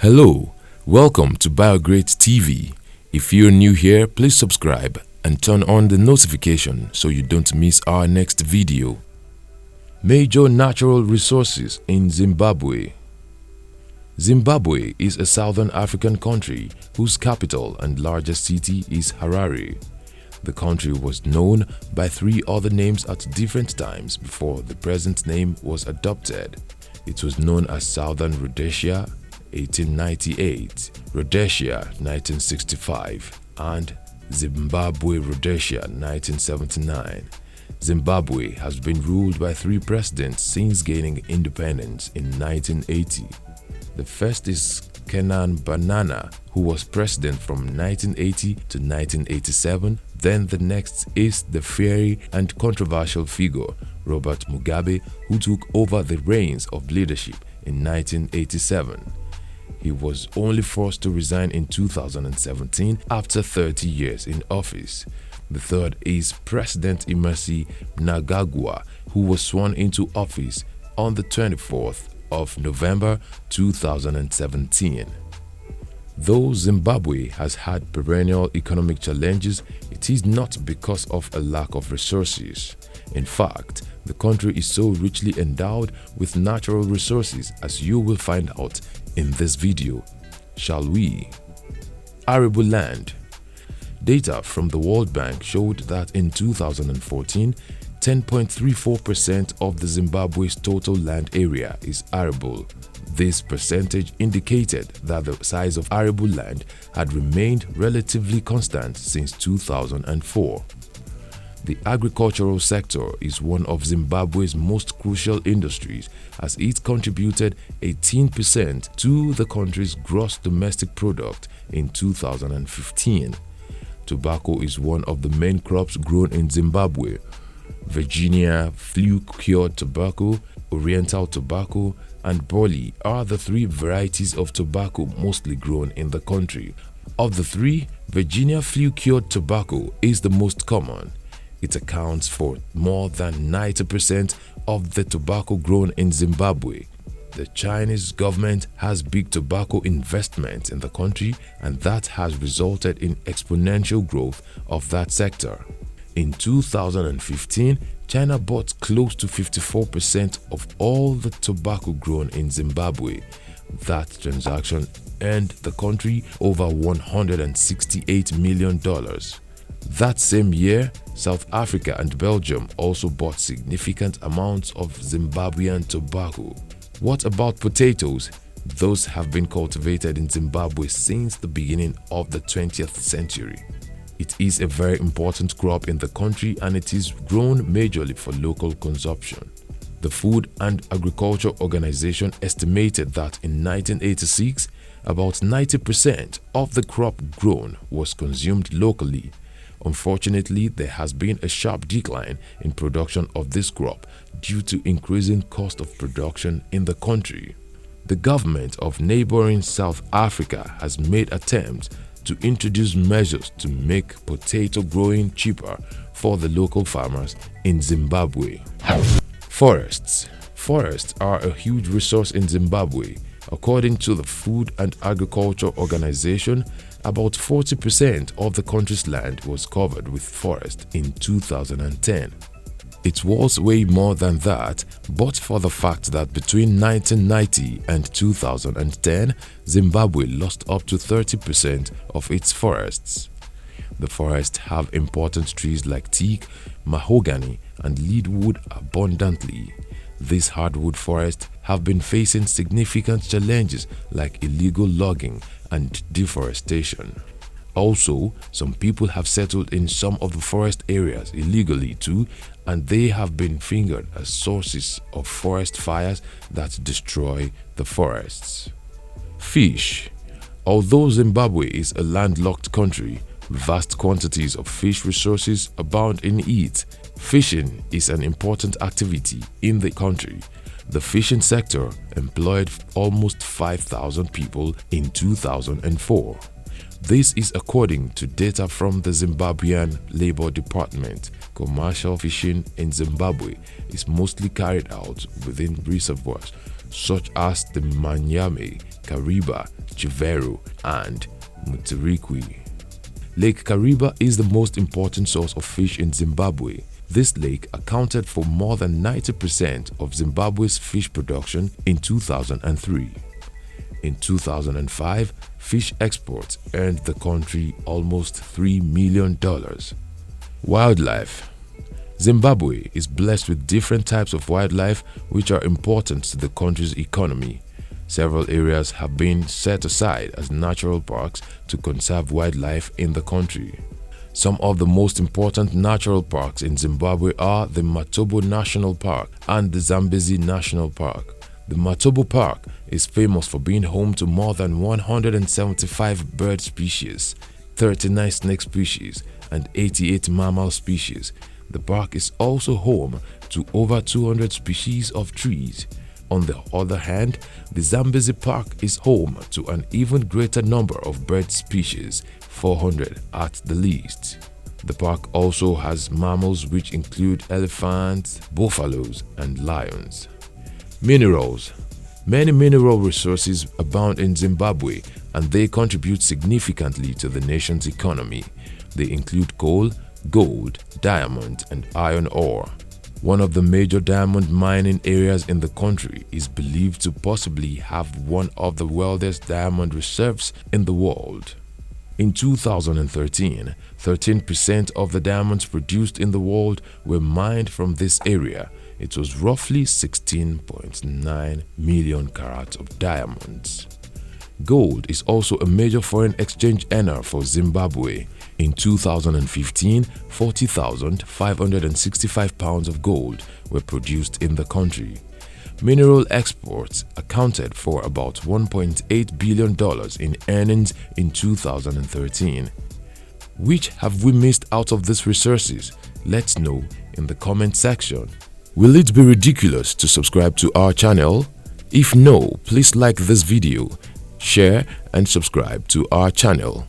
Hello, welcome to BioGreat TV. If you're new here, please subscribe and turn on the notification so you don't miss our next video. Major natural resources in Zimbabwe. Zimbabwe is a southern African country whose capital and largest city is Harare. The country was known by three other names at different times before the present name was adopted. It was known as Southern Rhodesia 1898, Rhodesia 1965, and Zimbabwe Rhodesia 1979. Zimbabwe has been ruled by three presidents since gaining independence in 1980. The first is Kenan Banana, who was president from 1980 to 1987. Then the next is the fiery and controversial figure Robert Mugabe, who took over the reins of leadership in 1987. He was only forced to resign in 2017 after 30 years in office. The third is President Emmerson Mnangagwa, who was sworn into office on the 24th of November 2017. Though Zimbabwe has had perennial economic challenges, it is not because of a lack of resources. In fact, the country is so richly endowed with natural resources, as you will find out in this video. Shall we? Arable land. Data from the World Bank showed that in 2014, 10.34% of the Zimbabwe's total land area is arable. This percentage indicated that the size of arable land had remained relatively constant since 2004. The agricultural sector is one of Zimbabwe's most crucial industries, as it contributed 18% to the country's gross domestic product in 2015. Tobacco is one of the main crops grown in Zimbabwe. Virginia flue-cured tobacco, Oriental tobacco, and barley are the three varieties of tobacco mostly grown in the country. Of the three, Virginia flue-cured tobacco is the most common. It accounts for more than 90% of the tobacco grown in Zimbabwe. The Chinese government has big tobacco investment in the country, and that has resulted in exponential growth of that sector. In 2015, China bought close to 54% of all the tobacco grown in Zimbabwe. That transaction earned the country over $168 million. That same year, South Africa and Belgium also bought significant amounts of Zimbabwean tobacco. What about potatoes? Those have been cultivated in Zimbabwe since the beginning of the 20th century. It is a very important crop in the country, and it is grown majorly for local consumption. The Food and Agriculture Organization estimated that in 1986, about 90% of the crop grown was consumed locally. Unfortunately, there has been a sharp decline in production of this crop due to increasing cost of production in the country. The government of neighboring South Africa has made attempts to introduce measures to make potato growing cheaper for the local farmers in Zimbabwe. Forests. Forests are a huge resource in Zimbabwe. According to the Food and Agriculture Organization, about 40% of the country's land was covered with forest in 2010. It was way more than that, but for the fact that between 1990 and 2010, Zimbabwe lost up to 30% of its forests. The forests have important trees like teak, mahogany, and leadwood abundantly. These hardwood forests have been facing significant challenges like illegal logging and deforestation. Also, some people have settled in some of the forest areas illegally too, and they have been fingered as sources of forest fires that destroy the forests. Fish. Although Zimbabwe is a landlocked country, vast quantities of fish resources abound in it. Fishing is an important activity in the country. The fishing sector employed almost 5,000 people in 2004. This is according to data from the Zimbabwean Labor Department. Commercial fishing in Zimbabwe is mostly carried out within reservoirs such as the Manyame, Kariba, Chivero, and Mutirikwi. Lake Kariba is the most important source of fish in Zimbabwe. This lake accounted for more than 90% of Zimbabwe's fish production in 2003. In 2005, fish exports earned the country almost $3 million. Wildlife. Zimbabwe is blessed with different types of wildlife which are important to the country's economy. Several areas have been set aside as natural parks to conserve wildlife in the country. Some of the most important natural parks in Zimbabwe are the Matobo National Park and the Zambezi National Park. The Matobo Park is famous for being home to more than 175 bird species, 39 snake species, and 88 mammal species. The park is also home to over 200 species of trees. On the other hand, the Zambezi Park is home to an even greater number of bird species, 400 at the least. The park also has mammals which include elephants, buffaloes, and lions. Minerals. Many mineral resources abound in Zimbabwe and they contribute significantly to the nation's economy. They include coal, gold, diamond, and iron ore. One of the major diamond mining areas in the country is believed to possibly have one of the wealthiest diamond reserves in the world. In 2013, 13% of the diamonds produced in the world were mined from this area. It was roughly 16.9 million carats of diamonds. Gold is also a major foreign exchange earner for Zimbabwe. In 2015, 40,565 pounds of gold were produced in the country. Mineral exports accounted for about $1.8 billion in earnings in 2013. Which have we missed out of these resources? Let's know in the comment section. Will it be ridiculous to subscribe to our channel? If no, please like this video, share and subscribe to our channel.